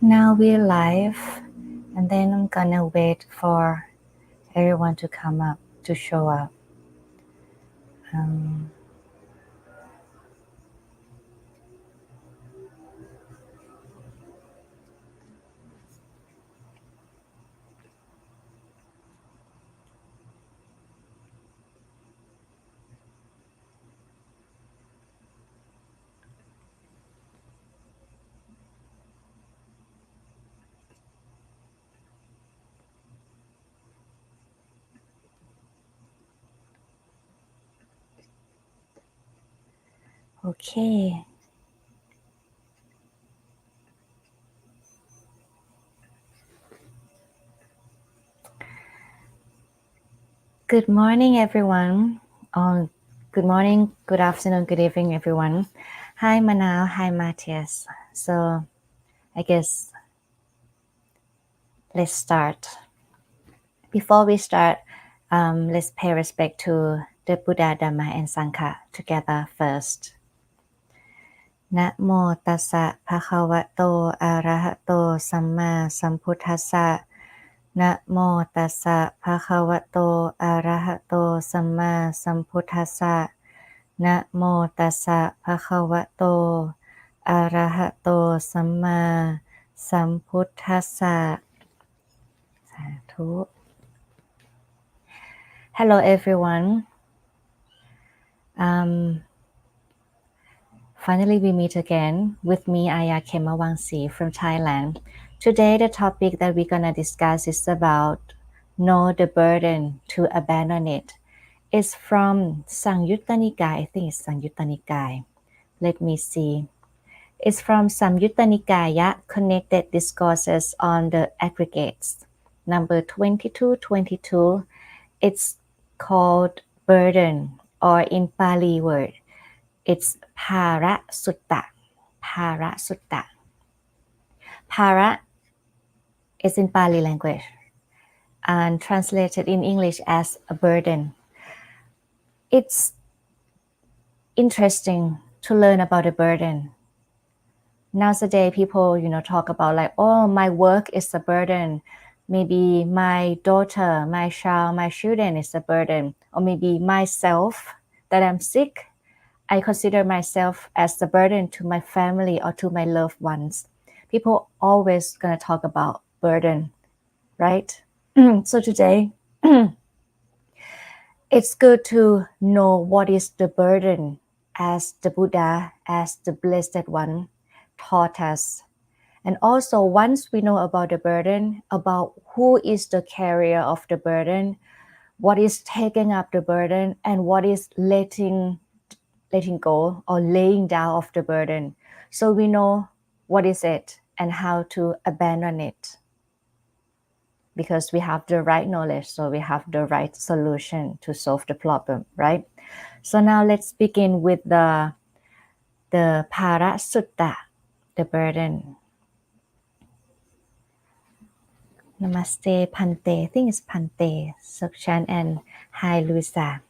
Now we're live, and then I'm gonna wait for everyone to come up, to show up. Um, okay. Good morning, everyone. Good morning, good afternoon, good evening, everyone. Hi, Manal. Hi, Matthias. So, I guess let's start. Before we start, let's pay respect to the Buddha, Dhamma, and Sangha together first. นะโมตัสสะภะคะวะโตอะระหะโตสัมมาสัมพุทธัสสะนะโมตัสสะภะคะวะโตอะระหะโตสัมมาสัมพุทธัสสะนะโมตัสสะภะคะวะโตอะระหะโตสัมมาสัมพุทธัสสะสาธุ Hello everyone. Finally, we meet again with me, Ayya Khemavamsi from Thailand. Today, the topic that we're gonna discuss is about know the burden to abandon it. It's from Samyutta Nikaya. I think it's Samyutta Nikaya. Let me see. It's from Samyutta Nikaya, Connected Discourses on the Aggregates, number 2222. It's called burden, or in Pali word, it's Bhārasutta. Bhārasutta. Bhāra is in Pali language and translated in English as a burden. It's interesting to learn about a burden. Nowadays, people, talk about like, oh, my work is a burden. Maybe my daughter, my child, my children is a burden. Or maybe myself, that I'm sick. I consider myself as a burden to my family or to my loved ones. People always gonna talk about burden, right? So today, it's good to know what is the burden as the Buddha, as the Blessed One taught us. And also, once we know about the burden, about who is the carrier of the burden, what is taking up the burden, and what is letting go or laying down of the burden. So we know what is it and how to abandon it. Because we have the right knowledge, so we have the right solution to solve the problem, right? So now let's begin with the Bhārasutta, the burden. Namaste, Pante. I think it's Pante, Sukshan, and hi, Luisa.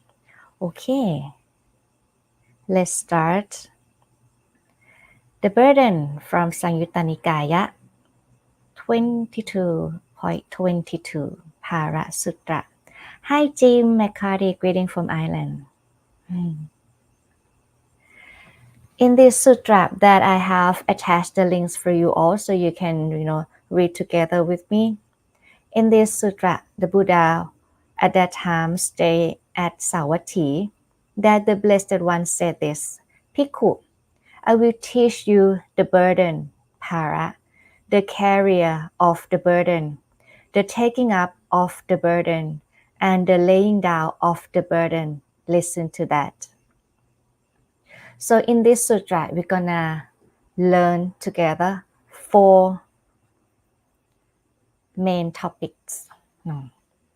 Okay. Let's start. The burden from Samyutta Nikaya, 22.22, Bhārasutta. Hi, Jim McCarty, greeting from Ireland. In this sutra that I have attached the links for you all, so you can, read together with me. In this sutra, the Buddha at that time stayed at Savatthi, that the Blessed One said this, Bhikkhu, I will teach you the burden, Bhāra, the carrier of the burden, the taking up of the burden, and the laying down of the burden. Listen to that. So in this sutra, we're gonna learn together 4 main topics,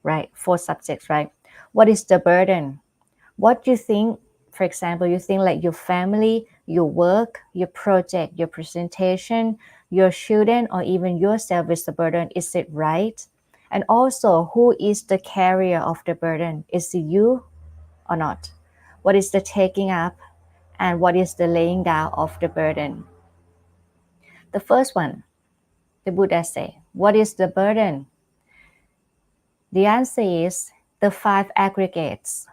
right? 4 subjects, right? What is the burden? What you think, for example, you think like your family, your work, your project, your presentation, your children, or even yourself is the burden. Is it right? And also, who is the carrier of the burden? Is it you or not? What is the taking up and what is the laying down of the burden? The first one, The Buddha say, what is the burden? The answer is the 5 aggregates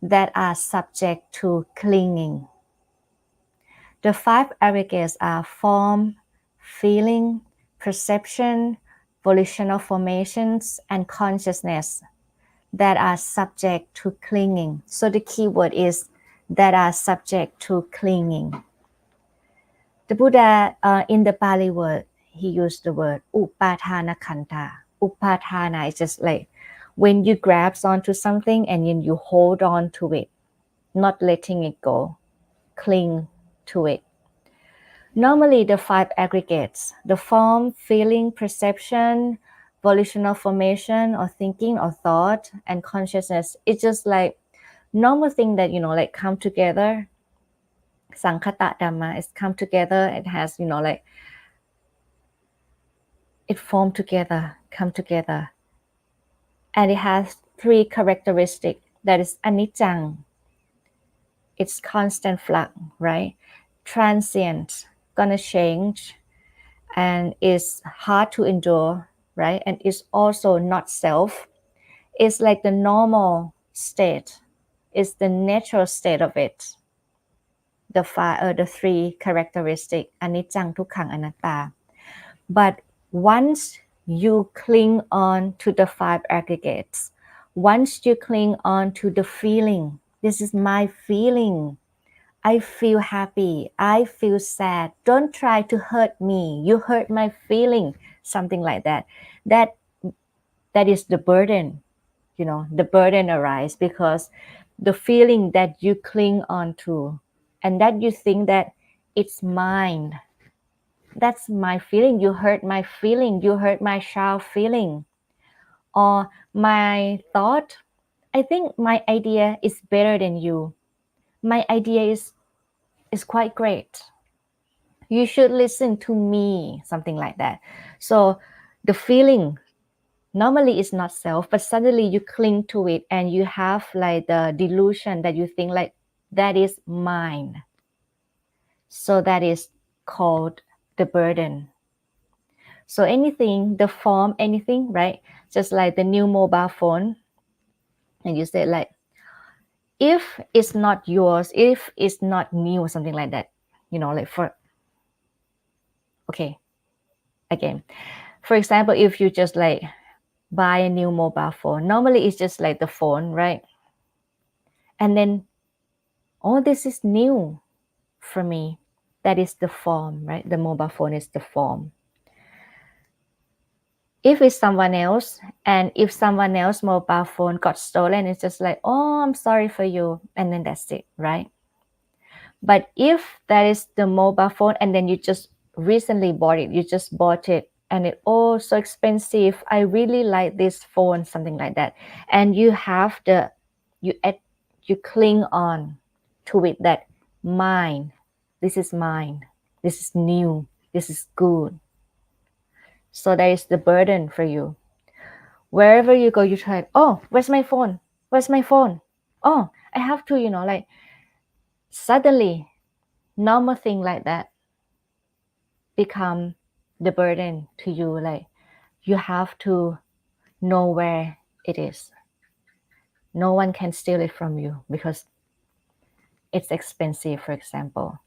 that are subject to clinging. The 5 aggregates are form, feeling, perception, volitional formations, and consciousness that are subject to clinging. So the key word is that are subject to clinging. The Buddha, in the Pali word, he used the word upadhana kanta. Upadhana is just like when you grab onto something and then you hold on to it, not letting it go, cling to it. Normally, the 5 aggregates, the form, feeling, perception, volitional formation, or thinking or thought, and consciousness, it's just like normal thing that, like come together. Sankhata Dhamma is come together. It has, like it form together, come together. And it has 3 characteristics. That is anicca. It's constant flux, right? Transient, gonna change, and is hard to endure, right? And it's also not self. It's like the normal state. It's the natural state of it. The 3 characteristics, anicca, dukkha, anatta. But once you cling on to the 5 aggregates, once you cling on to the feeling, this is my feeling. I feel happy. I feel sad. Don't try to hurt me. You hurt my feeling. Something like that. That is the burden. The burden arises because the feeling that you cling on to and that you think that it's mine. That's my feeling. You hurt my feeling. You hurt my child feeling. Or my thought. I think my idea is better than you. My idea is quite great. You should listen to me. Something like that. So the feeling normally is not self, but suddenly you cling to it and you have like the delusion that you think like that is mine. So that is called the burden. So anything, the form, anything, right? Just like the new mobile phone. And you say like, if it's not yours, if it's not new, something like that, like okay, again. For example, if you just like buy a new mobile phone, normally it's just like the phone, right? And then, oh, this is new for me. That is the form, right? The mobile phone is the form. If it's someone else, and if someone else's mobile phone got stolen, it's just like, oh, I'm sorry for you. And then that's it, right? But if that is the mobile phone and then you just recently bought it, you just bought it and it, oh, so expensive. I really like this phone, something like that. And you have you cling on to it that mine, this is mine, this is new, this is good. So that is the burden for you. Wherever you go, you try, oh, where's my phone? Where's my phone? Oh, I have to, like suddenly normal thing like that become the burden to you. Like you have to know where it is. No one can steal it from you because it's expensive, for example.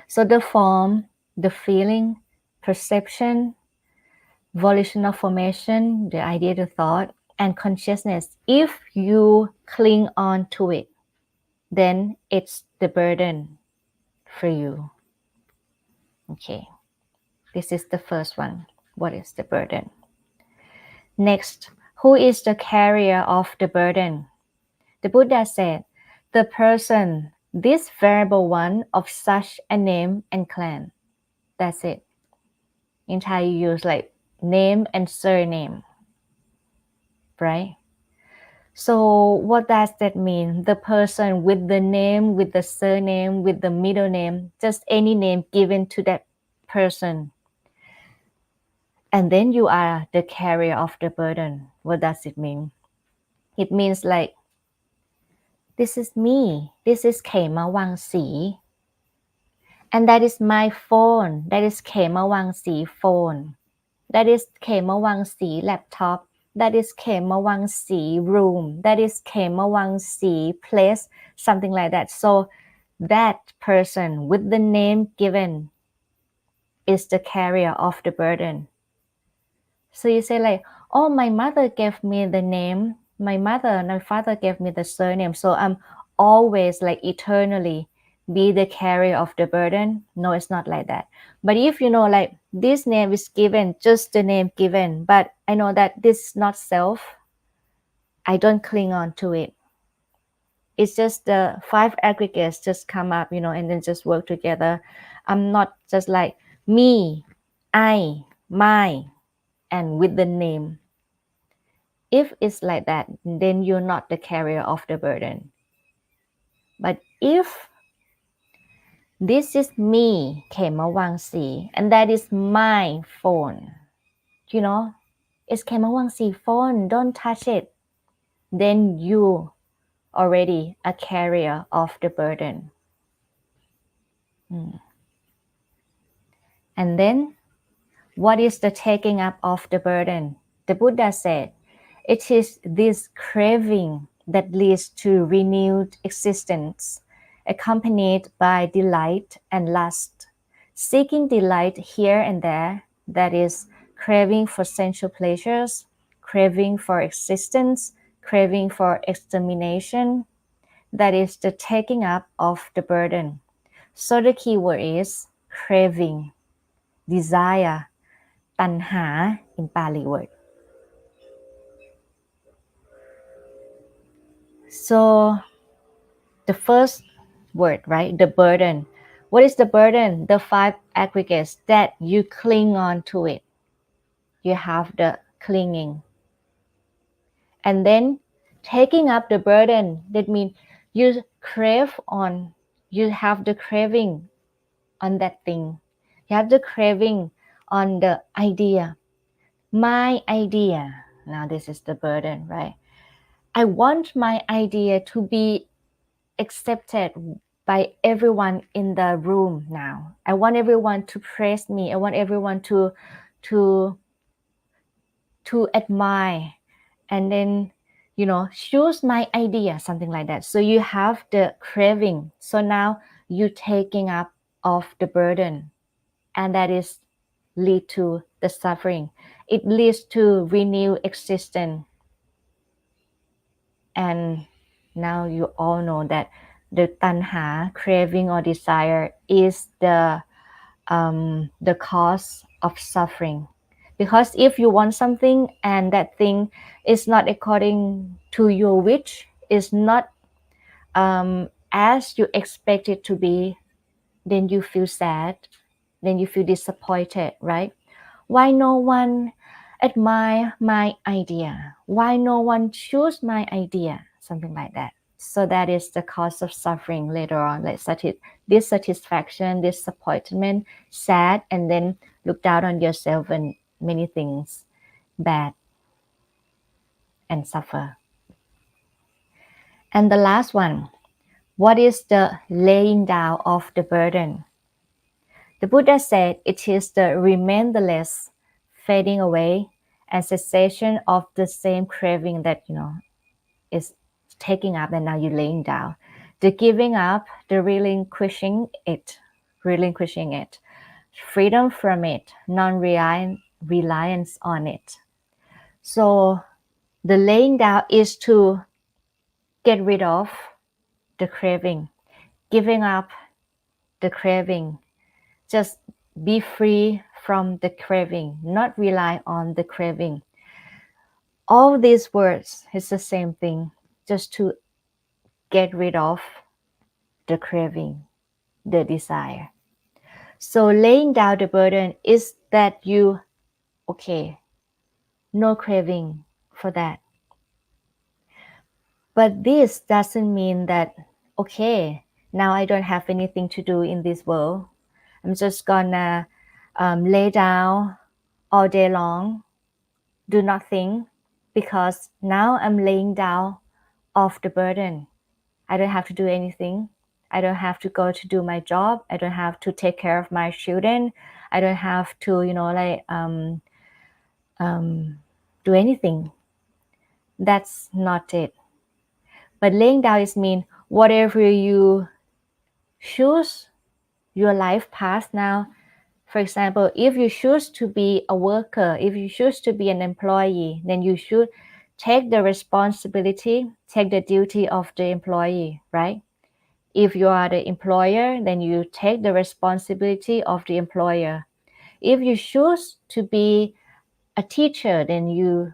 So the form, the feeling, perception, volitional formation, the idea, the thought, and consciousness, if you cling on to it, then it's the burden for you. Okay, this is the first one. What is the burden? Next, who is the carrier of the burden? The Buddha said, the person, this variable one of such a name and clan. That's it. In Thai, you use like name and surname, right? So what does that mean? The person with the name, with the surname, with the middle name, just any name given to that person. And then you are the carrier of the burden. What does it mean? It means like, this is me. This is Khemavamsi. And that is my phone. That is Khemavamsi phone. that is Khemavamsi laptop, that is Khemavamsi room, that is Khemavamsi place, something like that. So that person with the name given is the carrier of the burden. So you say like, oh, my mother gave me the name, my father gave me the surname, so I'm always like eternally be the carrier of the burden. No, it's not like that. But if you know like this name is given, just the name given, but I know that this is not self, I don't cling on to it. It's just the 5 aggregates just come up, and then just work together. I'm not just like me, I, my, and with the name. If it's like that, then you're not the carrier of the burden. But if this is me, Khemavamsi, and that is my phone, it's Khemavamsi phone, don't touch it, then you already a carrier of the burden. And then, what is the taking up of the burden? The Buddha said, it is this craving that leads to renewed existence, accompanied by delight and lust. Seeking delight here and there, that is, craving for sensual pleasures, craving for existence, craving for extermination, that is the taking up of the burden. So the key word is craving, desire, tanha in Pali word. So the first word, right? The burden. What is the burden? The 5 aggregates that you cling on to it. You have the clinging. And then taking up the burden, that means you have the craving on that thing. You have the craving on the idea. My idea. Now this is the burden, right? I want my idea to be accepted by everyone in the room now. I want everyone to praise me. I want everyone to admire, and then choose my idea, something like that. So you have the craving. So now you taking up of the burden, and that is lead to the suffering. It leads to renewed existence. And now you all know that the tanha, craving or desire, is the cause of suffering. Because if you want something and that thing is not according to your wish, is not as you expect it to be, then you feel sad, then you feel disappointed, right? Why no one admire my idea? Why no one choose my idea? Something like that. So that is the cause of suffering later on, like dissatisfaction, disappointment, sad, and then look down on yourself and many things bad and suffer. And the last one, what is the laying down of the burden? The Buddha said it is the remainless fading away and cessation of the same craving that is taking up and now you're laying down. The giving up, the relinquishing it, freedom from it, non-reliance on it. So the laying down is to get rid of the craving, giving up the craving, just be free from the craving, not rely on the craving. All these words is the same thing, just to get rid of the craving, the desire. So laying down the burden is that you, no craving for that. But this doesn't mean that, now I don't have anything to do in this world. I'm just gonna lay down all day long, do nothing, because now I'm laying down of the burden. I don't have to do anything. I don't have to go to do my job. I don't have to take care of my children. I don't have to, do anything. That's not it. But laying down is mean whatever you choose your life path now. For example, if you choose to be a worker, if you choose to be an employee, then you should take the responsibility, take the duty of the employee, right? If you are the employer, then you take the responsibility of the employer. If you choose to be a teacher, then you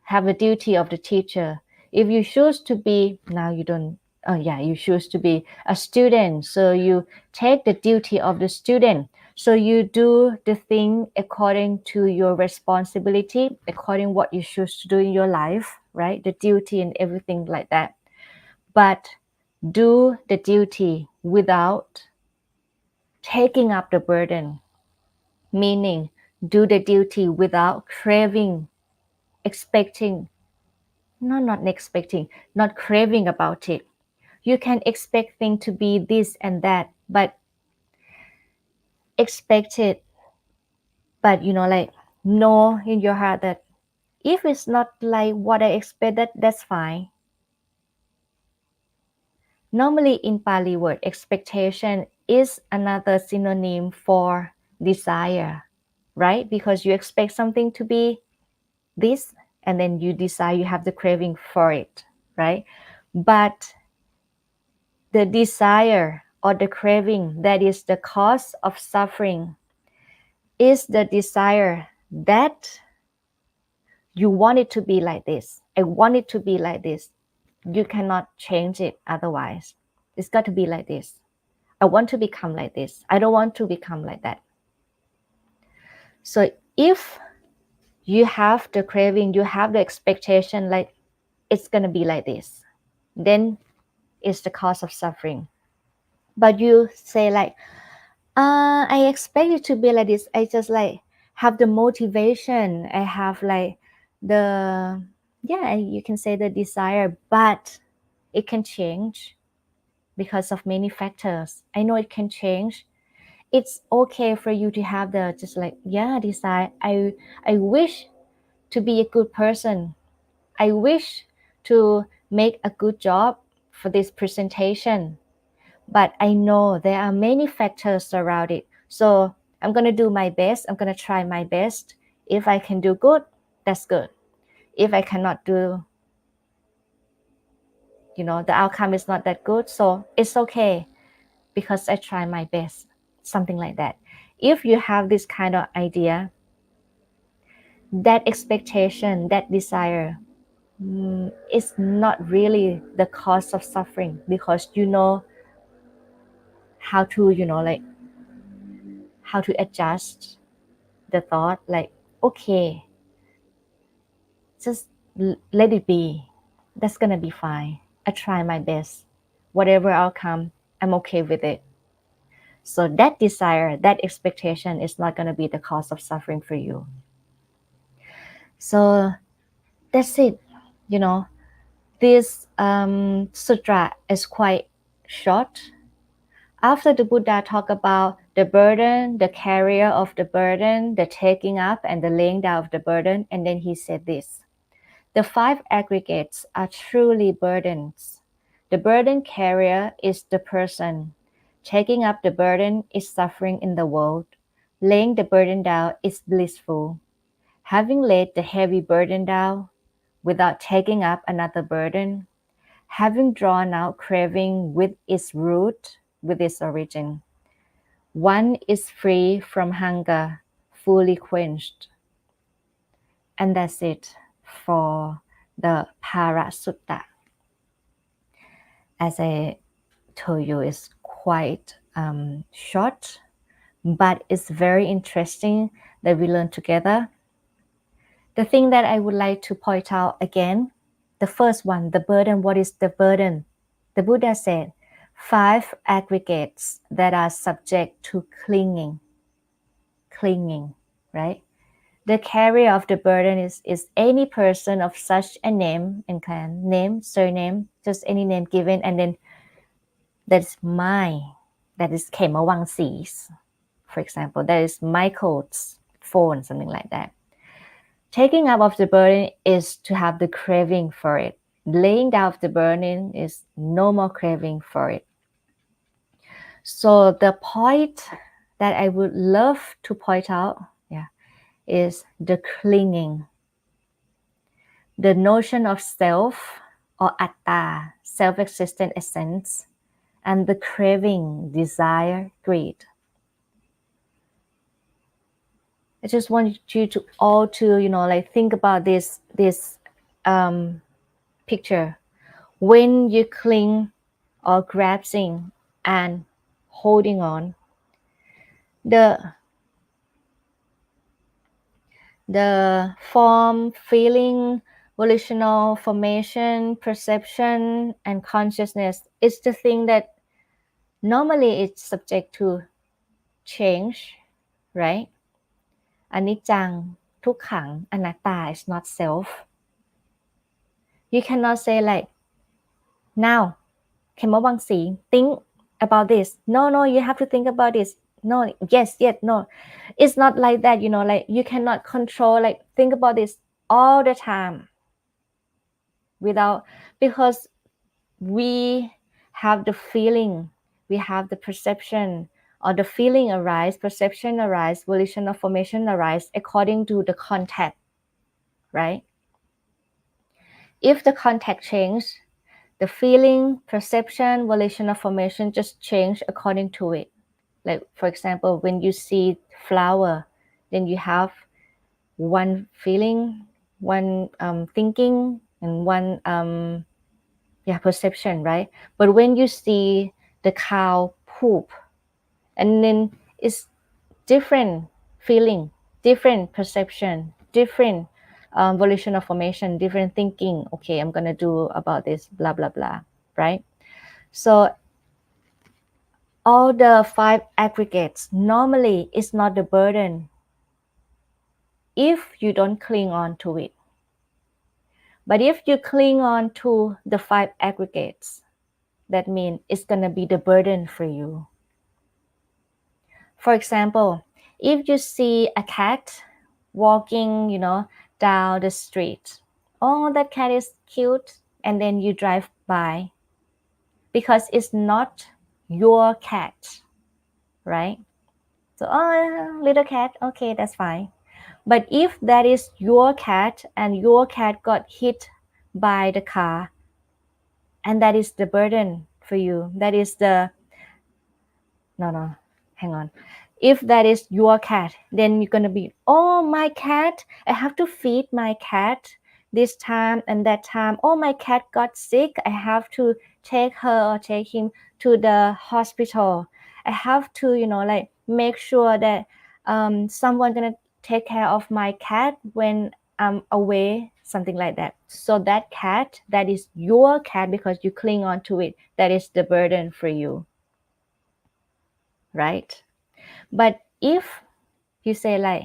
have the duty of the teacher. If you choose to be, now you don't, oh yeah, you choose to be a student, so you take the duty of the student. So you do the thing according to your responsibility, according what you choose to do in your life, right? The duty and everything like that. But do the duty without taking up the burden, meaning do the duty without craving, expecting, no, not expecting, not craving about it. You can expect things to be this and that, but expect it, but like know in your heart that if it's not like what I expected, that's fine. Normally in Pali word, expectation is another synonym for desire, right? Because you expect something to be this and then you desire, you have the craving for it, right? But the desire or the craving that is the cause of suffering is the desire that you want it to be like this. I want it to be like this. You cannot change it otherwise. It's got to be like this. I want to become like this. I don't want to become like that. So if you have the craving, you have the expectation like it's going to be like this, then it's the cause of suffering. But you say like, I expect it to be like this. I just like have the motivation. I have like the, yeah, you can say the desire, but it can change because of many factors. I know it can change. It's okay for you to have the just like, yeah, desire. I wish to be a good person. I wish to make a good job for this presentation. But I know there are many factors around it. So I'm going to do my best. I'm going to try my best. If I can do good, that's good. If I cannot do, the outcome is not that good, so it's okay because I try my best. Something like that. If you have this kind of idea, that expectation, that desire, is not really the cause of suffering because you know how to, like how to adjust the thought, like, okay, just let it be. That's gonna be fine. I try my best. Whatever outcome, I'm okay with it. So that desire, that expectation is not gonna be the cause of suffering for you. So that's it. This sutra is quite short. After the Buddha talked about the burden, the carrier of the burden, the taking up and the laying down of the burden, and then he said this. The five aggregates are truly burdens. The burden carrier is the person. Taking up the burden is suffering in the world. Laying the burden down is blissful. Having laid the heavy burden down without taking up another burden, having drawn out craving with its root, with its origin, one is free from hunger, fully quenched. And that's it for the Bhārasutta. As I told you, it's quite short, but it's very interesting that we learn together. The thing that I would like to point out again, the first one, the burden. What is the burden? The Buddha said, 5 aggregates that are subject to clinging, right? The carrier of the burden is any person of such a name and clan, name, surname, just any name given, and then that's mine, that is Khemavamsi's, for example, that is Michael's phone, something like that. Taking up of the burden is to have the craving for it. Laying down of the burden is no more craving for it. So the point that I would love to point out, is the clinging, the notion of self or atta, self-existent essence, and the craving, desire, greed. I just want you to all to think about this picture. When you cling or grasping and holding on, the form, feeling, volitional formation, perception, and consciousness is the thing that normally it's subject to change, right? Anicca, dukkha, anatta is not self. You cannot say like, now, Khemavamsi, think about this. No, you have to think about this. No, yes, no. It's not like that, like you cannot control, like think about this all the time because we have the feeling, we have the perception, or the feeling arise, perception arise, volitional formation arise according to the context, right? If the context change, the feeling, perception, volitional formation just change according to it. Like for example, when you see flower, then you have one feeling, one thinking, and one perception, right? But when you see the cow poop, and then it's different feeling, different perception, different volitional formation, different thinking. Okay, I'm gonna do about this, blah blah blah, right? So all the 5 aggregates normally is not the burden if you don't cling on to it. But if you cling on to the 5 aggregates, that means it's gonna be the burden for you. For example, if you see a cat walking, down the street, oh, that cat is cute, and then you drive by because it's not your cat, right? So, oh, little cat, okay, that's fine. But if that is your cat and your cat got hit by the car, and that is the burden for you, that is the no, hang on. If that is your cat, then you're gonna be, oh, my cat, I have to feed my cat this time and that time. Oh, my cat got sick, I have to take her or take him to the hospital. I have to, like make sure that someone gonna take care of my cat when I'm away, something like that. So that cat, that is your cat because you cling on to it. That is the burden for you, right? But if you say like,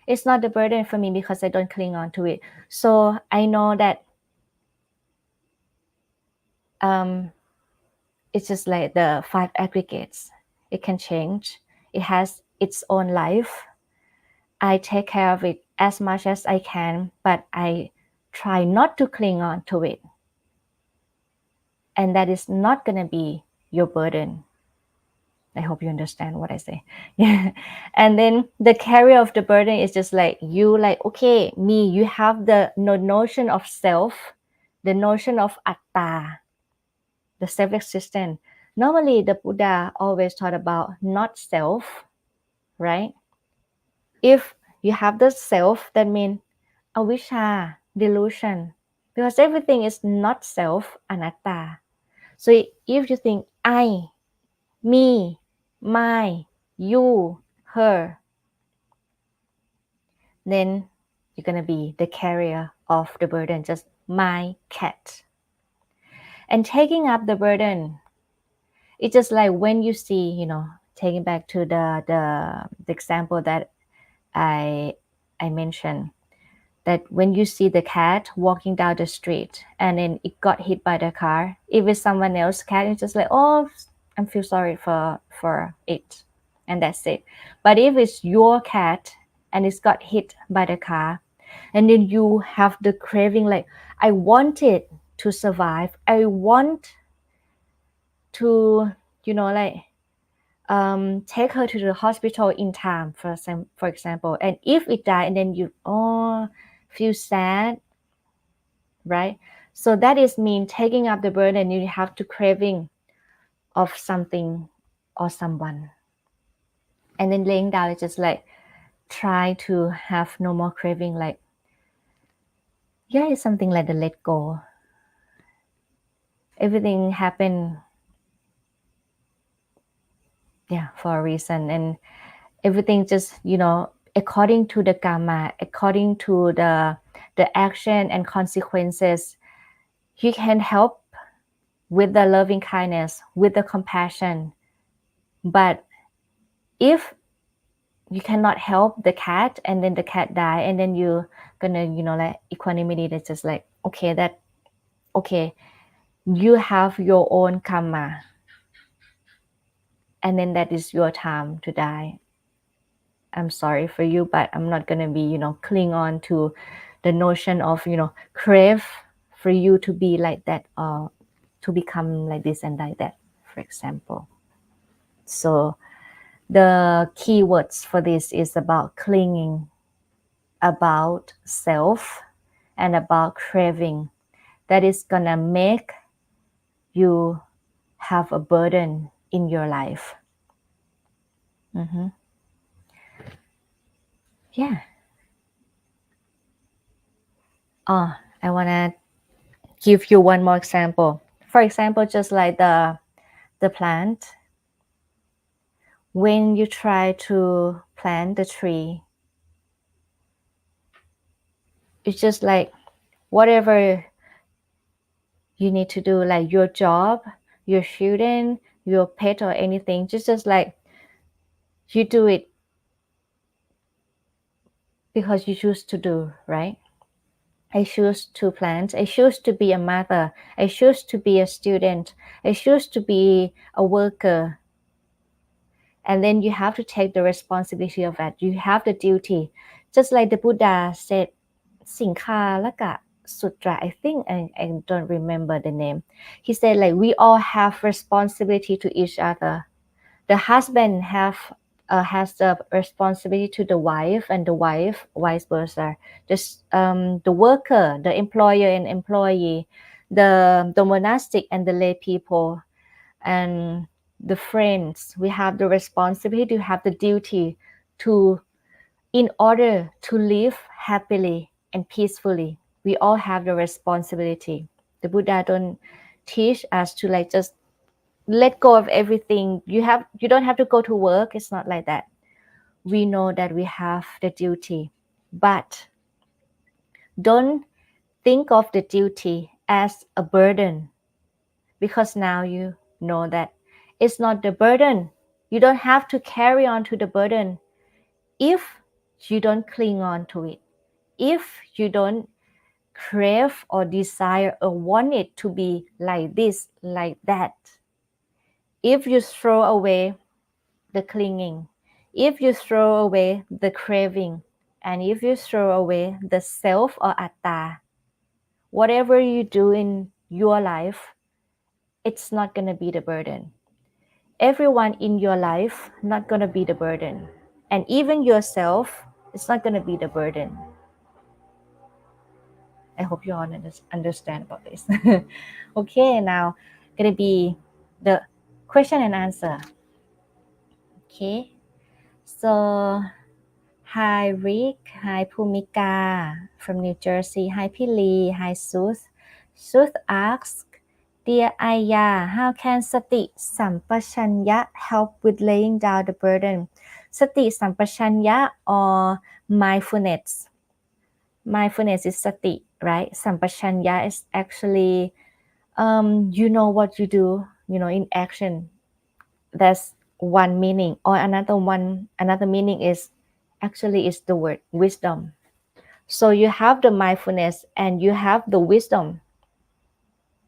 it's not the burden for me because I don't cling on to it. So I know that it's just like the 5 aggregates. It can change. It has its own life. I take care of it as much as I can, but I try not to cling on to it. And that is not going to be your burden. I hope you understand what I say. Yeah. And then the carrier of the burden is just like you, like, okay, me, you have the notion of self, the notion of atta, the self-existent. Normally, the Buddha always taught about not self, right? If you have the self, that means avijja, delusion, because everything is not self, anatta. So if you think I, me, my, you, her, then you're going to be the carrier of the burden, just my cat. And taking up the burden, it's just like when you see, taking back to the example that I mentioned, that when you see the cat walking down the street and then it got hit by the car, if it's someone else's cat, it's just like, oh, I feel sorry for it, and that's it. But if it's your cat and it's got hit by the car, and then you have the craving like, I want it to survive, I want to, like take her to the hospital in time, for example. And if it die, and then you feel sad, right? So that is mean taking up the burden. You have to craving of something or someone, and then laying down is just like try to have no more craving. Like, yeah, it's something like the let go. Everything happen, yeah, for a reason, and everything just according to the karma, according to the action and consequences. You can help with the loving kindness, with the compassion, but if you cannot help the cat and then the cat die, and then you're gonna like equanimity, that's just like, okay, you have your own karma, and then that is your time to die. I'm sorry for you, but I'm not gonna be cling on to the notion of crave for you to be like that or to become like this and like that, for example. So the keywords for this is about clinging, about self, and about craving. That is gonna make you have a burden in your life. Yeah. I wanna give you one more example. For example, just like the plant, when you try to plant the tree, it's just like whatever you need to do, like your job, your student, your pet, or anything, just like you do it because you choose to do, right? I choose to plant, I choose to be a mother, I choose to be a student, I choose to be a worker. And then you have to take the responsibility of that. You have the duty. Just like the Buddha said, Sinkhalaka Sutra, I think, I don't remember the name. He said, like, we all have responsibility to each other. The husband has the responsibility to the wife, and the wife vice versa. Just the worker, the employer and employee, the monastic and the lay people, and the friends. We have the responsibility to have the duty to, in order to live happily and peacefully. We all have the responsibility. The Buddha don't teach us to like just let go of everything. You don't have to go to work. It's not like that. We know that we have the duty, but don't think of the duty as a burden, because now you know that it's not the burden. You don't have to carry on to the burden if you don't cling on to it, if you don't crave or desire or want it to be like this, like that. If you throw away the clinging, if you throw away the craving, and if you throw away the self or atta, whatever you do in your life, it's not going to be the burden. Everyone in your life not going to be the burden, and even yourself, it's not going to be the burden. I hope you all understand about this. Okay, now going to be the question and answer. Okay, so hi Rick, hi Pumika from New Jersey, hi Pili, hi Sooth. Sooth asks, Dear Ayya, how can Sati Sampachanya help with laying down the burden? Sati Sampachanya or mindfulness? Mindfulness is Sati, right? Sampachanya is actually, you know what you do, in action. That's one meaning. Or another meaning is actually is the word wisdom. So you have the mindfulness and you have the wisdom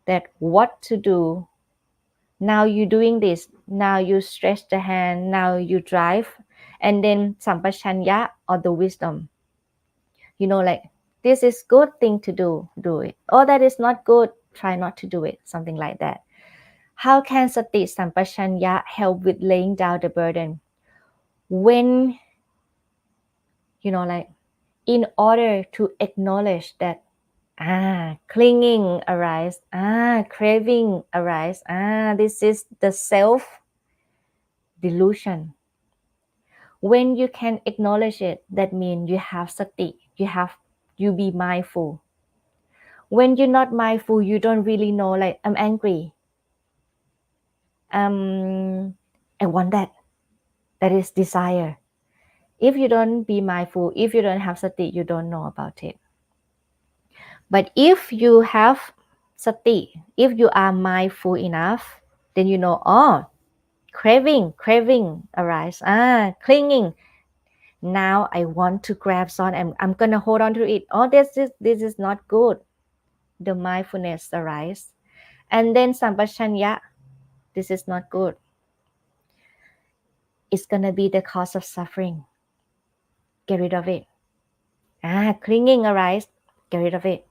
that what to do. Now you're doing this. Now you stretch the hand. Now you drive. And then sampachanya or the wisdom. Like This is good thing to do it. Oh, that is not good, try not to do it, something like that. How can sati sampashanya help with laying down the burden? When, like, in order to acknowledge that clinging arise, craving arise, this is the self delusion. When you can acknowledge it, that means you have sati, you be mindful. When you're not mindful, you don't really know, like, I'm angry, I want that. That is desire. If you don't be mindful, if you don't have sati, you don't know about it. But if you have sati, if you are mindful enough, then you know, oh, craving arise, clinging. Now I want to grab some and I'm gonna hold on to it. Oh, this is not good. The mindfulness arise. And then sampashanya, this is not good. It's gonna be the cause of suffering. Get rid of it. Clinging arise, get rid of it.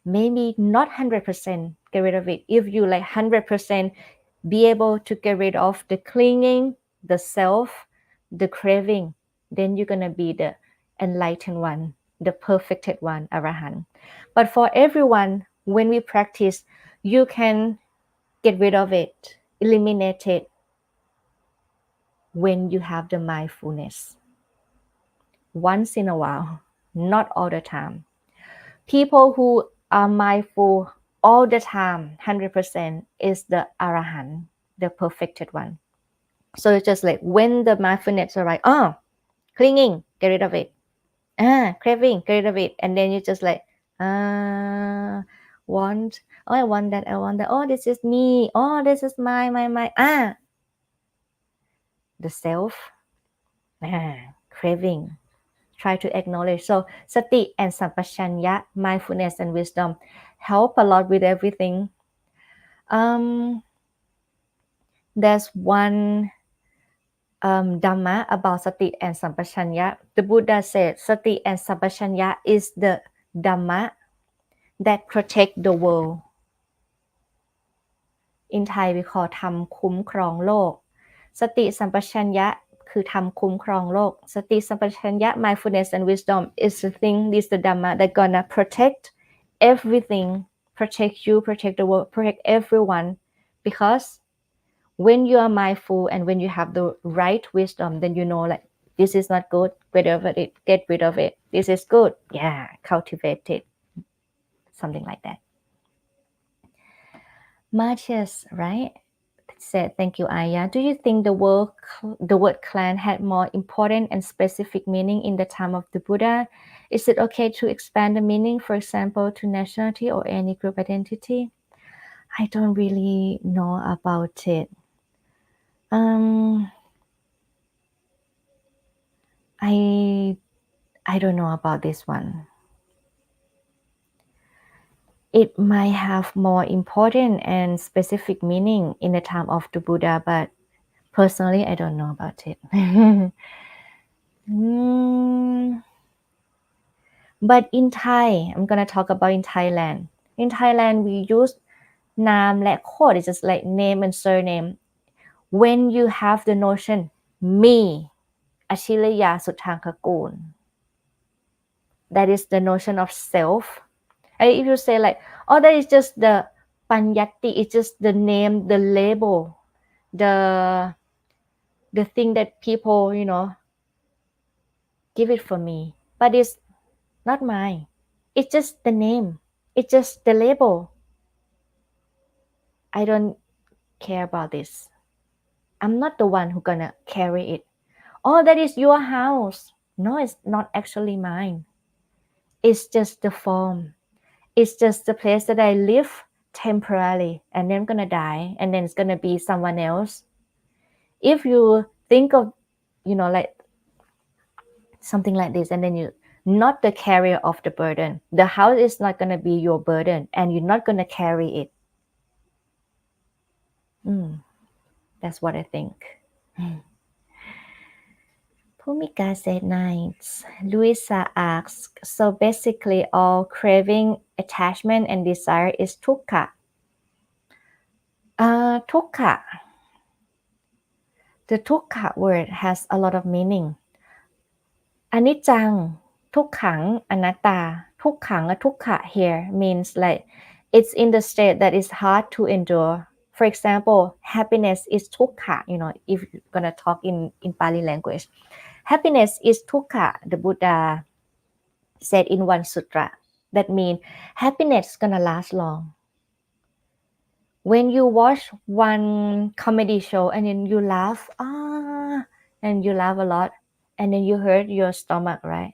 Maybe not 100% get rid of it. If you like 100% be able to get rid of the clinging, the self, the craving, then you're gonna be the enlightened one, the perfected one, arahant. But for everyone, when we practice, you can get rid of it, eliminate it when you have the mindfulness. Once in a while, not all the time. People who are mindful all the time, 100%, is the arahant, the perfected one. So it's just like when the mindfulness arrives, clinging, get rid of it. Craving, get rid of it. And then you just like, want, I want that, oh, this is me, oh, this is my, the self, craving. Try to acknowledge. So sati and sampashanya, mindfulness and wisdom, help a lot with everything. There's one Dhamma about sati and sampashanya. The Buddha said sati and sampashanya is the Dhamma that protect the world. In Thai we call ธรรมคุ้มครองโลก สติสัมปชัญญะคือธรรมคุ้มครองโลก สติสัมปชัญญะ mindfulness and wisdom is the thing, is the Dhamma that gonna protect everything, protect you, protect the world, protect everyone. Because when you are mindful and when you have the right wisdom, then you know, like, this is not good, get rid of it, get rid of it. This is good, cultivate it, something like that. Matthias, right, said, thank you, Ayya. Do you think the word clan had more important and specific meaning in the time of the Buddha? Is it okay to expand the meaning, for example, to nationality or any group identity? I don't really know about it. I don't know about this one. It might have more important and specific meaning in the time of the Buddha, but personally, I don't know about it. But in Thai, I'm gonna talk about in Thailand. In Thailand, we use นามและโคด it's just like name and surname. When you have the notion me อชิรยาสุทธังคกูล that is the notion of self. And if you say like, oh, that is just the panyati, it's just the name, the label, the thing that people, give it for me, but it's not mine. It's just the name, it's just the label. I don't care about this. I'm not the one who's gonna carry it. Oh, that is your house. No, it's not actually mine. It's just the form. It's just the place that I live temporarily, and then I'm gonna die, and then it's gonna be someone else. If you think of, like something like this, and then you not the carrier of the burden. The house is not gonna be your burden, and you're not gonna carry it. That's what I think. Bhumika said nice. Luisa asks, so basically all craving, attachment and desire is dukkha. Dukkha. The dukkha word has a lot of meaning. Anicca, tukkhaṃ, anatta. Tukkhaṃ or dukkha here means like it's in the state that is hard to endure. For example, happiness is dukkha, if you're gonna talk in Pali language. Happiness is dukkha, the Buddha said in one sutra. That means happiness is gonna last long. When you watch one comedy show and then you laugh, and you laugh a lot, and then you hurt your stomach, right?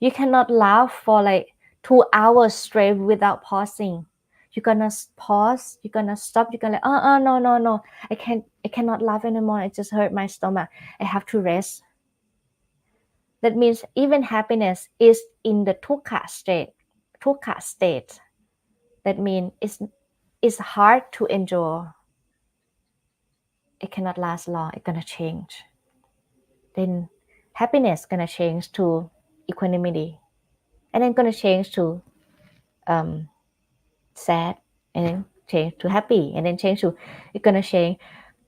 You cannot laugh for like 2 hours straight without pausing. You're gonna pause, you're gonna stop, you're gonna like, no. I cannot laugh anymore. It just hurt my stomach. I have to rest. That means even happiness is in the dukkha state. Dukkha state. That means it's hard to endure. It cannot last long. It's gonna change. Then happiness gonna change to equanimity, and then gonna change to sad, and then change to happy, and then change to it's gonna change.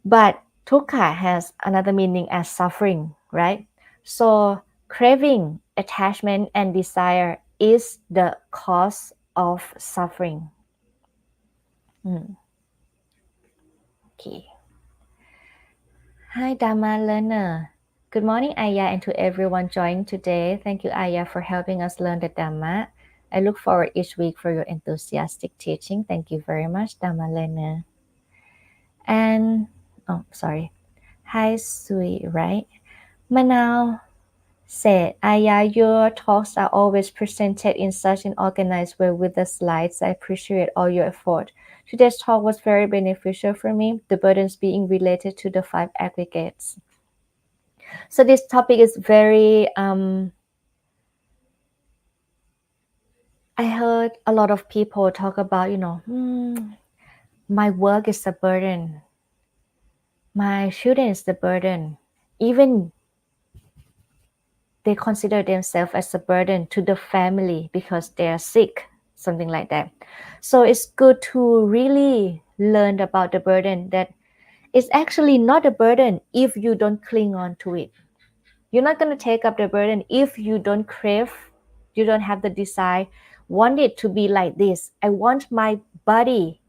But dukkha has another meaning as suffering, right? So craving, attachment, and desire is the cause of suffering. Okay. Hi, Dharma learner. Good morning, Ayya, and to everyone joining today. Thank you, Ayya, for helping us learn the Dhamma. I look forward each week for your enthusiastic teaching. Thank you very much, Dharma learner. And, hi, Sui, right? Manao said, Ayya, your talks are always presented in such an organized way with the slides. I appreciate all your effort. Today's talk was very beneficial for me, the burdens being related to the 5 aggregates. So this topic is very, I heard a lot of people talk about, my work is a burden. My children is the burden. Even they consider themselves as a burden to the family because they are sick, something like that. So it's good to really learn about the burden, that it's actually not a burden if you don't cling on to it. You're not going to take up the burden if you don't crave, you don't have the desire, want it to be like this. I want my body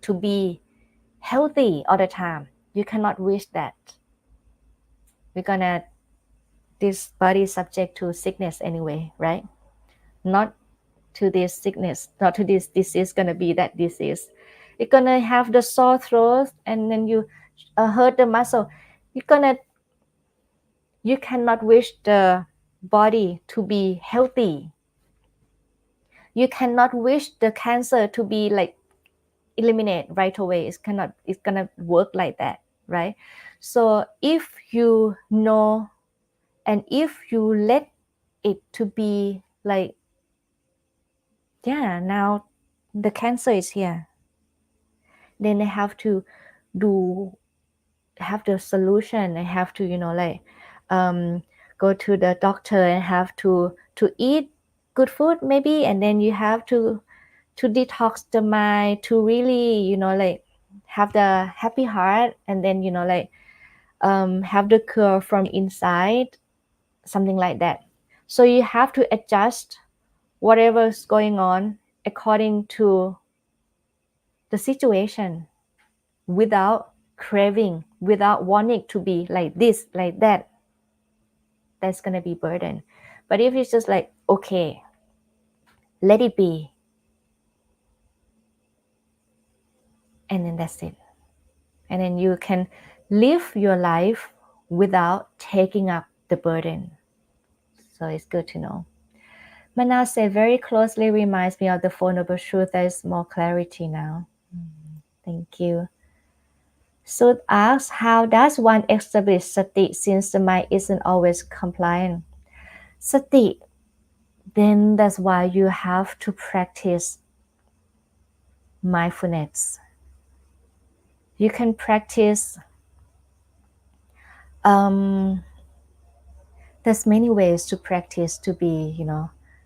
to be healthy all the time. You cannot wish that. This body is subject to sickness anyway, right? Not to this sickness, not to this disease gonna be that disease. You're gonna have the sore throat and then you hurt the muscle. You cannot wish the body to be healthy. You cannot wish the cancer to be like eliminate right away. It's gonna work like that, right? So if you know, and if you let it to be like, now the cancer is here, then they have to have the solution. They have to go to the doctor and have to eat good food maybe, and then you have to detox the mind, to really have the happy heart, and then have the cure from inside, something like that. So you have to adjust whatever's going on according to the situation, without craving, without wanting to be like this, like that. That's going to be burden. But if it's just like, okay, let it be, and then that's it, and then you can live your life without taking up the burden. So it's good to know. Manasseh very closely reminds me of the Four Noble Truths. There is more clarity now. Thank you. Sud asks, how does one establish sati since the mind isn't always compliant? Sati, then that's why you have to practice mindfulness. You can practice the there's many ways to practice to be,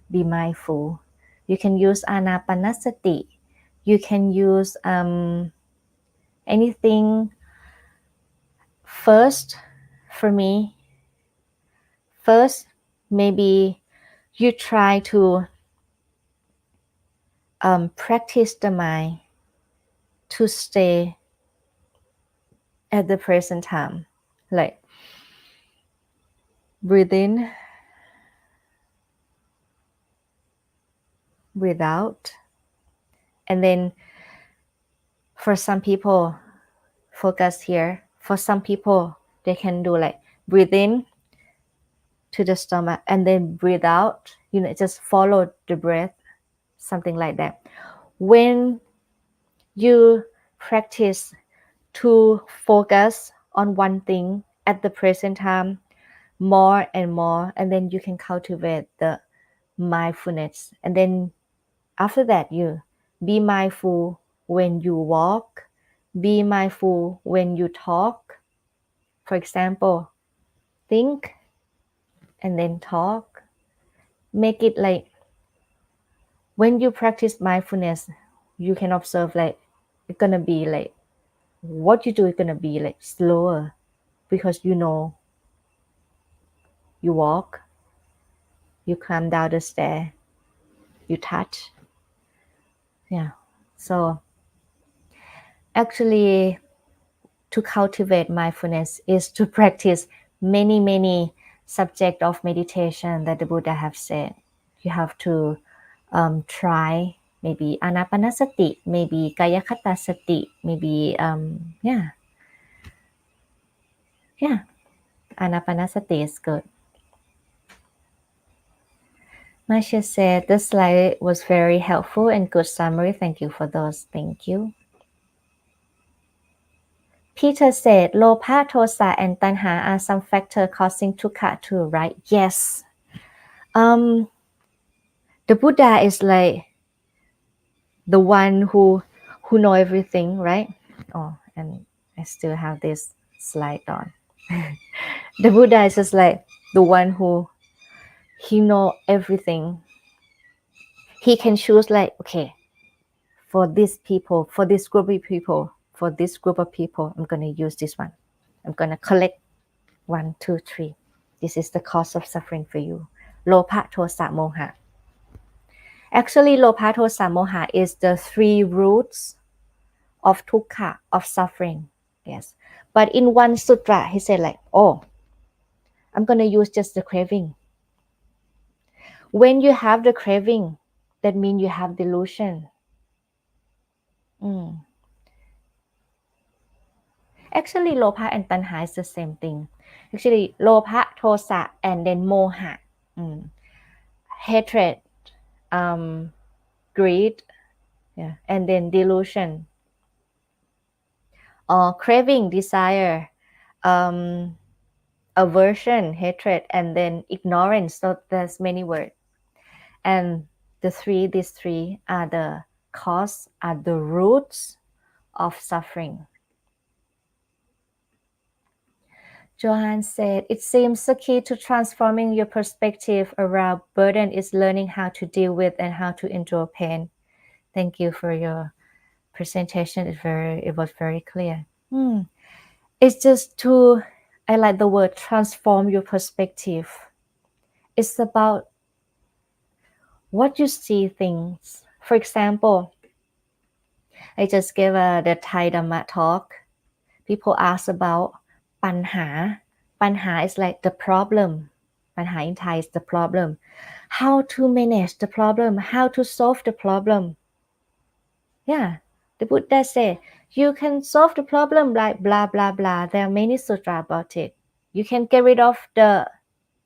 be mindful. You can use anapanasati. You can use anything. First, for me, first, maybe you try to practice the mind to stay at the present time. Like, breathe in, breathe out. And then for some people, focus here. For some people, they can do like breathe in to the stomach and then breathe out. Just follow the breath, something like that. When you practice to focus on one thing at the present time more and more, and then you can cultivate the mindfulness. And then after that, you be mindful when you walk, be mindful when you talk. For example, think and then talk. Make it like when you practice mindfulness, you can observe like it's gonna be like what you do is gonna be like slower because you walk, you climb down the stair, you touch. Yeah. So actually to cultivate mindfulness is to practice many subject of meditation that the Buddha have said. You have to try maybe anapanasati, maybe kayakata sati, maybe anapanasati is good. Masha said the slide was very helpful and good summary. Thank you for those. Thank you. Peter said, Lopa, Tosa, and Tanha are some factors causing Tukha too, right? Yes. The Buddha is like the one who know everything, right? Oh, and I still have this slide on. The Buddha is just like the one who he know everything. He can choose like, okay, for these people, for this group of people, for this group of people, I'm gonna use this one. I'm gonna collect 1, 2, 3. This is the cause of suffering for you. Lopa, Tosa, Moha. Actually, Lopa, Tosa, Moha is the 3 roots of Tukha, of suffering. Yes. But in one sutra, he said like, oh, I'm going to use just the craving. When you have the craving, that means you have delusion. Actually, Lopa and Tanha is the same thing. Actually, Lopa, Tosa, and then Moha. Hatred, greed, yeah, and then delusion. Or craving, desire, aversion, hatred, and then ignorance. So there's many words. And these three are the cause, are the roots of suffering. Johan said, it seems the key to transforming your perspective around burden is learning how to deal with and how to endure pain. Thank you for your presentation. It was very clear. It's just to, I like the word transform your perspective. It's about what you see things. For example, I just gave the Thai Dhamma talk. People ask about ปัญหา ปัญหา is like the problem. ปัญหา in Thai is the problem. How to manage the problem, how to solve the problem. Yeah, the Buddha said, you can solve the problem like blah, blah, blah. There are many sutra about it. You can get rid of the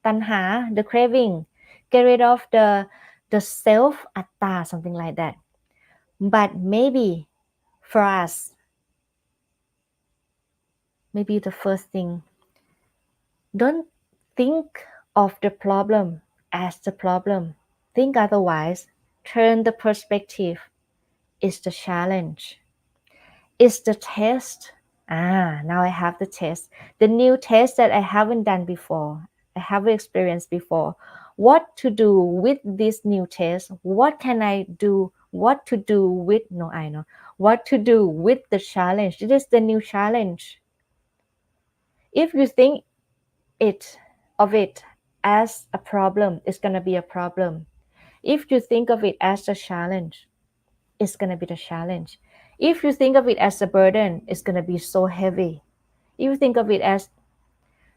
tanha, the craving, get rid of the self, atta, something like that. But maybe for us, maybe the first thing, don't think of the problem as the problem. Think otherwise. Turn the perspective. It's the challenge. It's the test. Now I have the test. The new test that I haven't done before. I haven't experienced before. What to do with this new test? What can I do? What to do with, no, I know. What to do with the challenge? It is the new challenge. If you think it of it as a problem, it's gonna be a problem. If you think of it as a challenge, it's gonna be the challenge. If you think of it as a burden, it's gonna be so heavy. If you think of it as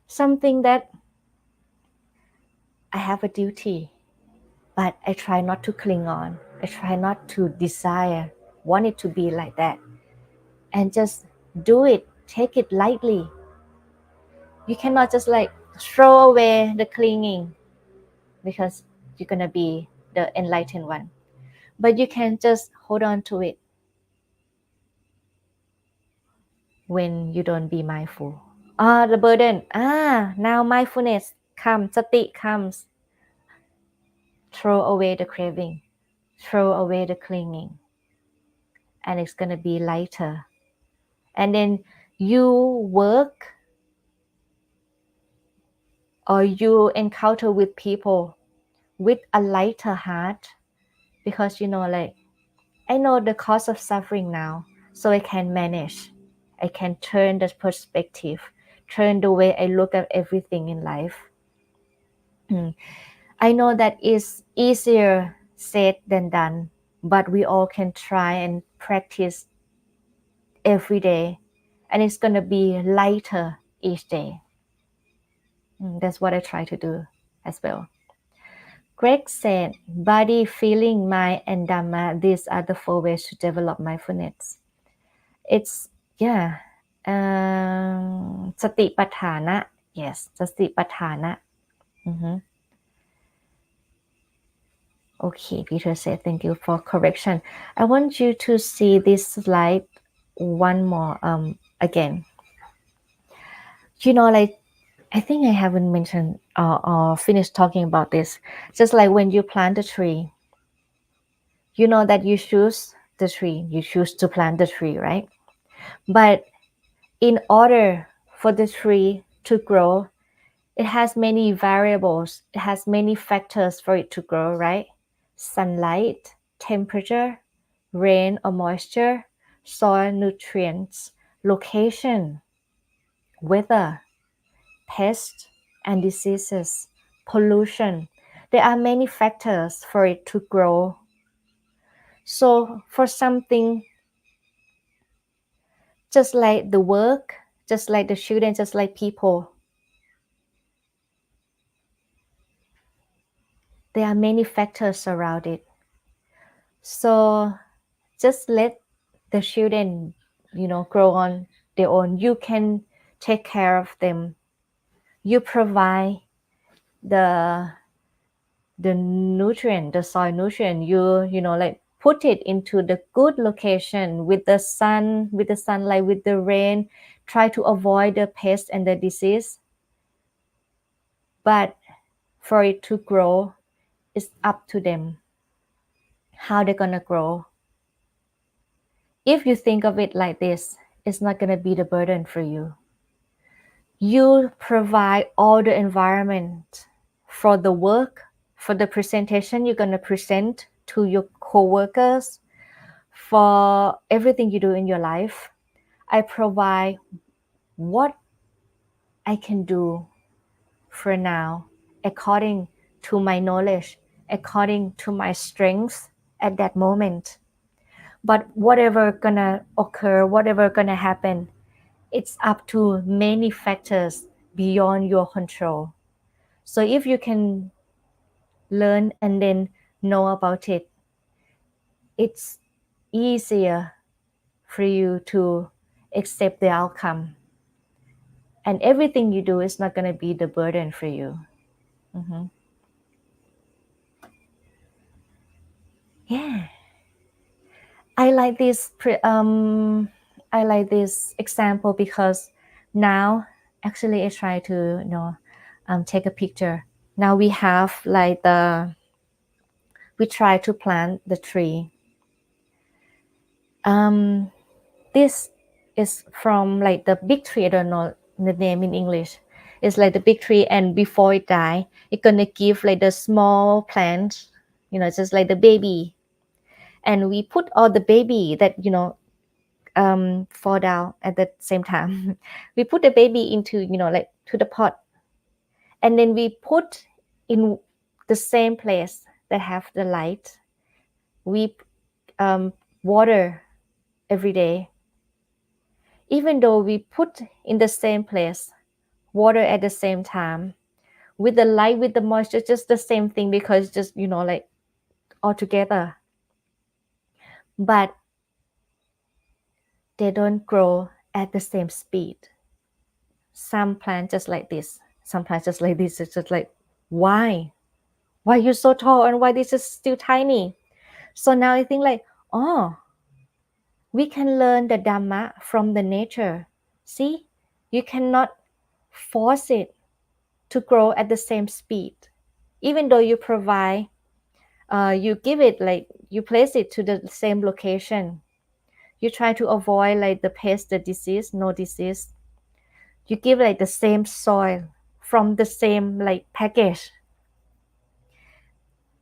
something that I have a duty, but I try not to cling on. I try not to desire, want it to be like that, and just do it. Take it lightly. You cannot just like throw away the clinging because you're gonna be the enlightened one. But you can just hold on to it when you don't be mindful. The burden. Now mindfulness comes, sati comes. Throw away the craving, throw away the clinging, and it's gonna be lighter. And then you work or you encounter with people with a lighter heart because like I know the cause of suffering now, so I can manage. I can turn the perspective, turn the way I look at everything in life. I know that is easier said than done, but we all can try and practice every day, and it's going to be lighter each day. That's what I try to do as well. Greg said, body, feeling, mind, and Dhamma, these are the four ways to develop mindfulness. It's, yeah, Satipatthana. Yes, Satipatthana. Okay, Peter said, thank you for correction. I want you to see this slide one more again. Like, I think I haven't mentioned or finished talking about this. Just like when you plant a tree, you know that you choose the tree, you choose to plant the tree, right? But in order for the tree to grow, it has many variables, it has many factors for it to grow, right? Sunlight, temperature, rain or moisture, soil nutrients, location, weather, pests and diseases, pollution. There are many factors for it to grow. So for something just like the work, just like the children, just like people, there are many factors around it. So just let the children, grow on their own. You can take care of them. You provide the nutrient, the soil nutrient. Like put it into the good location with the sun, with the sunlight, with the rain. Try to avoid the pest and the disease. But for it to grow, it's up to them how they're gonna grow. If you think of it like this, it's not gonna be the burden for you. You provide all the environment for the work, for the presentation you're gonna present to your coworkers, for everything you do in your life. I provide what I can do for now according to my knowledge, according to my strengths at that moment. But whatever gonna occur, whatever gonna happen, it's up to many factors beyond your control. So if you can learn and then know about it, it's easier for you to accept the outcome. And everything you do is not going to be the burden for you. Yeah, I like this. I like this example because now, actually, I try to take a picture. Now we have like we try to plant the tree. This is from like the big tree. I don't know the name in English. It's like the big tree, and before it die, it's gonna give like the small plant, just like the baby. And we put all the baby that fall down at the same time. We put the baby into like to the pot, and then we put in the same place that have the light. We water every day, even though we put in the same place, water at the same time, with the light, with the moisture, just the same thing, because just like all together. But they don't grow at the same speed. Some plants just like this, some plants just like this. It's just like, why you're so tall and why this is still tiny? So now I think like, oh, we can learn the Dhamma from the nature. See, you cannot force it to grow at the same speed. Even though you provide, you give it, like you place it to the same location. You try to avoid like the pest, the disease, no disease. You give like the same soil from the same like package.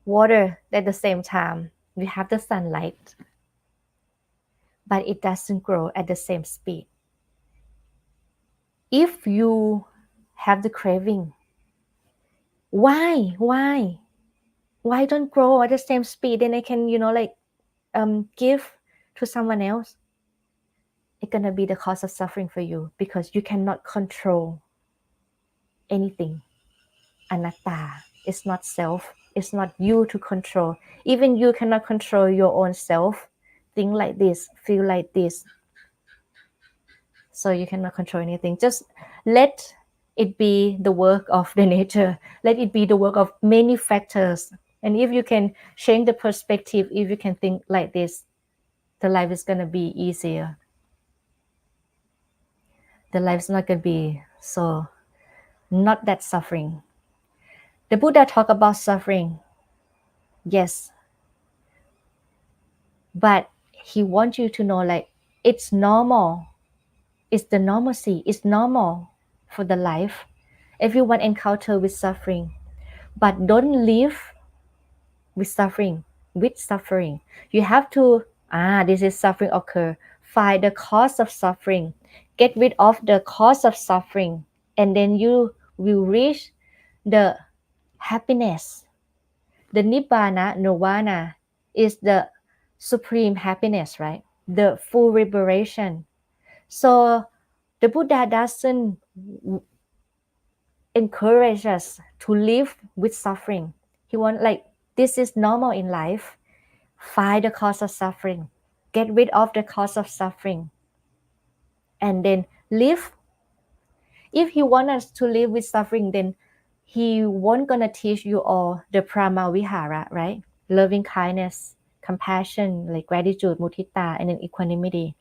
Water at the same time. We have the sunlight, but it doesn't grow at the same speed. If you have the craving, why don't grow at the same speed? Then I can give to someone else. It's gonna be the cause of suffering for you, because you cannot control anything. Anatta, it's not self, it's not you to control. Even you cannot control your own self. Think like this, feel like this. So you cannot control anything. Just let it be the work of the nature. Let it be the work of many factors. And if you can change the perspective, if you can think like this, the life is gonna be easier. The life is not gonna be so not that suffering. The Buddha talked about suffering, yes, but he wants you to know like it's normal. It's the normalcy. It's normal for the life. Everyone encounter with suffering, but don't live with suffering. With suffering, you have to this is suffering occur. Find the cause of suffering. Get rid of the cause of suffering, and then you will reach the happiness. The nibbana, nirvana, is the supreme happiness, right? The full liberation. So the Buddha doesn't encourage us to live with suffering. He wants like this is normal in life. Find the cause of suffering. Get rid of the cause of suffering. And then live. If he wants us to live with suffering, then he won't gonna teach you all the prama vihara, right? Loving kindness, compassion, like gratitude, mudita, and then equanimity.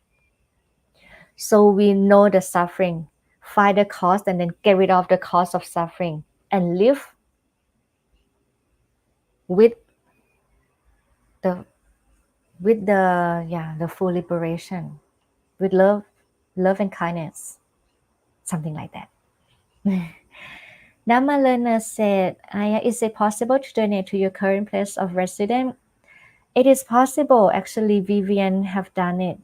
So we know the suffering, find the cause, and then get rid of the cause of suffering, and live with the the full liberation, with love and kindness, something like that. Dhamma learner said, Ayya, is it possible to donate to your current place of residence? It is possible. Actually, Vivian have done it.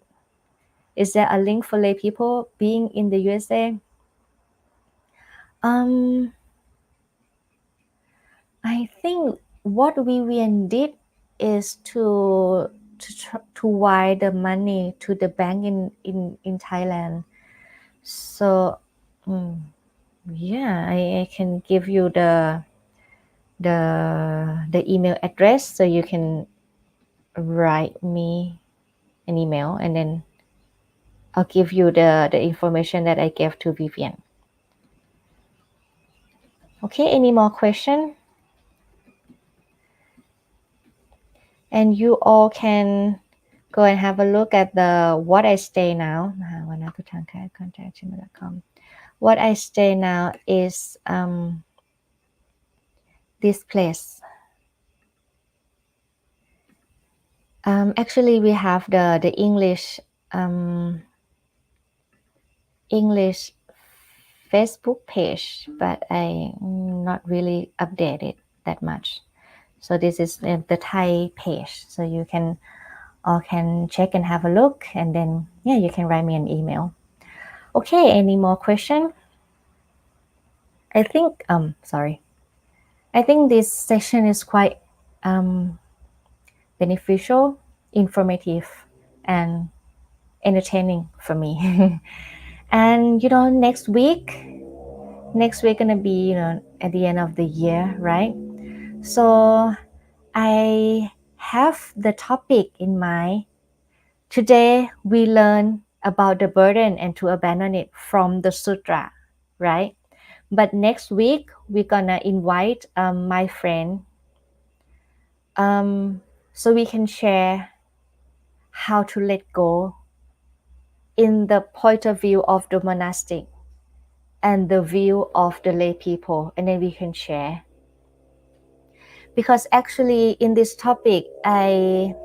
Is there a link for lay people being in the USA? I think what Vivian did is to wire the money to the bank in Thailand. So yeah, I can give you the email address, so you can write me an email, and then I'll give you the information that I gave to Vivian. Okay, any more question? And you all can go and have a look at the what I stay now. What I stay now is this place. Actually, we have the English Facebook page, but I not really update it that much. So this is the Thai page. So you can check and have a look, and then yeah, you can write me an email. Okay, any more question? I think sorry. I think this session is quite um, beneficial, informative, and entertaining for me. And next week gonna be at the end of the year, right? So I have the topic in mind. Today we learn about the burden and to abandon it from the sutra, right? But next week we're gonna invite my friend, um, so we can share how to let go in the point of view of the monastic and the view of the lay people, and then we can share. Because actually in this topic, I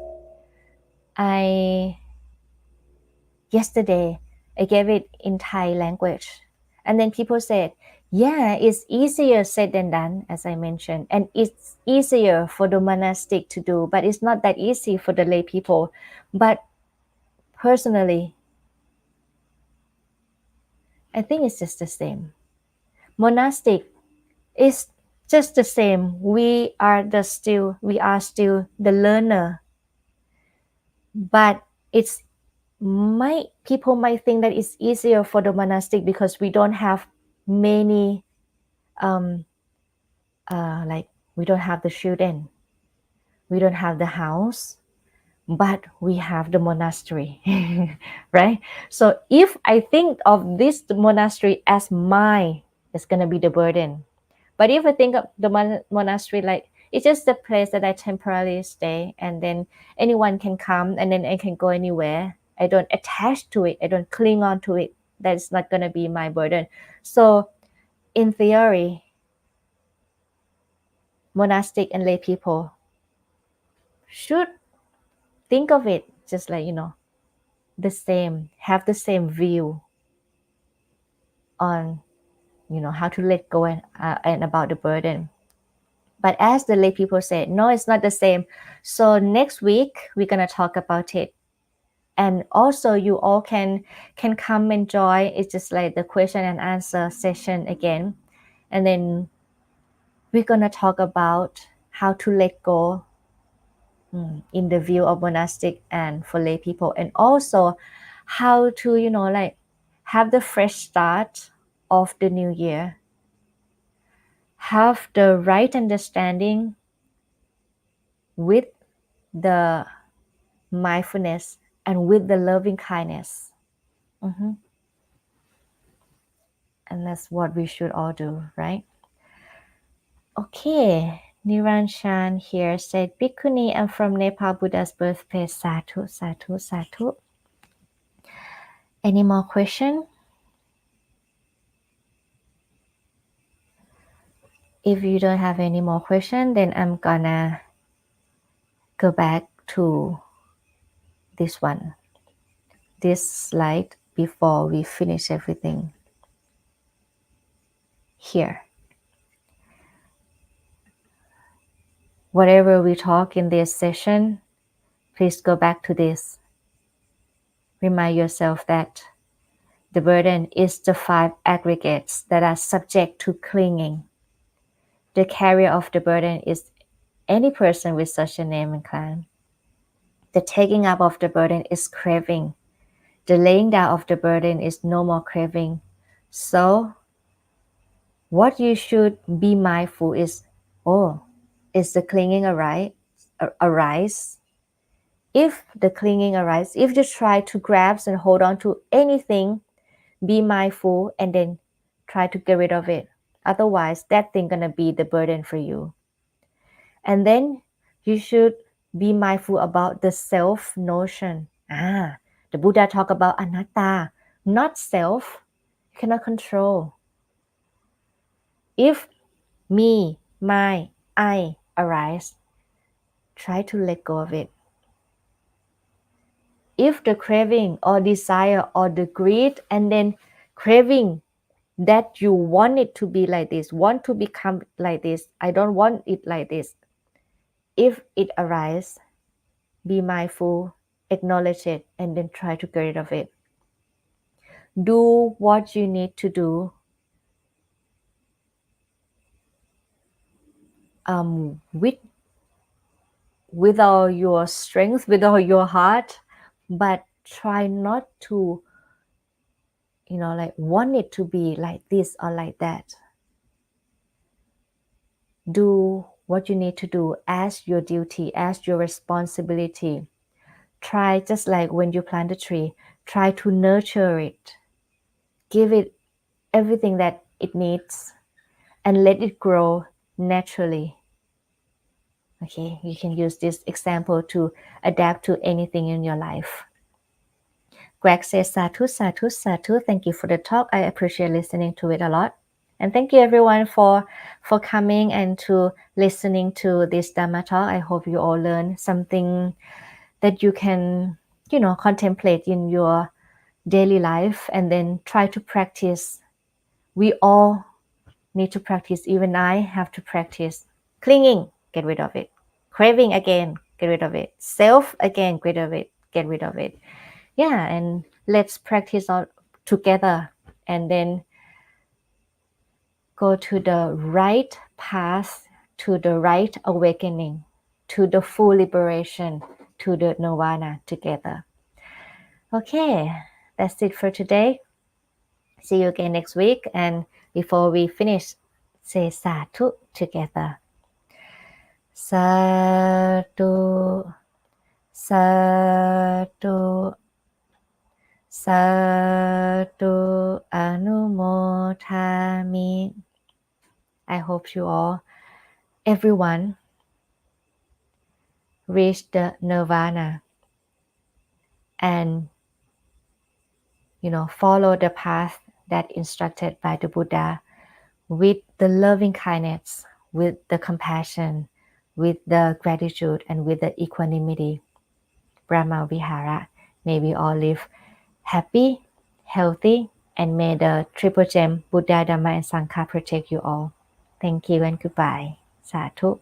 yesterday I gave it in Thai language, and then people said, yeah, it's easier said than done, as I mentioned, and it's easier for the monastic to do, but it's not that easy for the lay people. But personally, I think it's just the same. Monastic is just the same. We are still the learner, but it's might people might think that it's easier for the monastic because we don't have many um like we don't have the children, we don't have the house, but we have the monastery. Right? So if I think of this monastery as mine, it's going to be the burden. But if I think of the monastery like it's just the place that I temporarily stay, and then anyone can come and then I can go anywhere, I don't attach to it, I don't cling on to it, that's not going to be my burden. So in theory, monastic and lay people should think of it just like the same, have the same view on how to let go and about the burden. But as the lay people said, no, it's not the same. So next week we're gonna talk about it, and also you all can come and join. It's just like the question and answer session again, and then we're gonna talk about how to let go in the view of monastic and for lay people, and also how to like have the fresh start of the new year, have the right understanding with the mindfulness and with the loving kindness. Mhm. And that's what we should all do, right? Okay, Niranshan here said, Bhikkhuni, I'm from Nepal, Buddha's birthplace. Sadhu, sadhu, sadhu. Any more question? If you don't have any more question, then I'm gonna go back to this one, this slide before we finish everything here. Whatever we talk in this session, please go back to this. Remind yourself that the burden is the 5 aggregates that are subject to clinging. The carrier of the burden is any person with such a name and clan. The taking up of the burden is craving. The laying down of the burden is no more craving. So what you should be mindful is, is the clinging arise? If the clinging arises, if you try to grasp and hold on to anything, be mindful and then try to get rid of it. Otherwise, that thing gonna be the burden for you. And then you should be mindful about the self notion. The Buddha talk about anatta, not self. You cannot control. If me, my, I arise, try to let go of it. If the craving or desire or the greed and then craving that you want it to be like this, want to become like this. I don't want it like this. If it arises, be mindful, acknowledge it, and then try to get rid of it. Do what you need to do with all your strength, with all your heart, but try not to, like want it to be like this or like that. Do what you need to do as your duty, as your responsibility. Try, just like when you plant a tree, try to nurture it, give it everything that it needs, and let it grow naturally. Okay, you can use this example to adapt to anything in your life. Greg says, Sadhu, Sadhu, Sadhu. Thank you for the talk. I appreciate listening to it a lot. And thank you everyone for coming and to listening to this Dhamma talk. I hope you all learn something that you can, contemplate in your daily life and then try to practice. We all need to practice. Even I have to practice. Clinging, get rid of it. Craving again, get rid of it. Self again, get rid of it. Get rid of it. Yeah, and let's practice all together and then go to the right path, to the right awakening, to the full liberation, to the nirvana together. Okay, that's it for today. See you again next week. And before we finish, say Sadhu together. Sadhu, Sadhu, Sadhu Anumodhami. I hope you all, everyone, reach the nirvana and follow the path that instructed by the Buddha with the loving kindness, with the compassion, with the gratitude, and with the equanimity. Brahma Vihara. May we all live happy, healthy, and may the Triple Gem Buddha, Dhamma, and Sangha protect you all. Thank you and goodbye. Sadhu.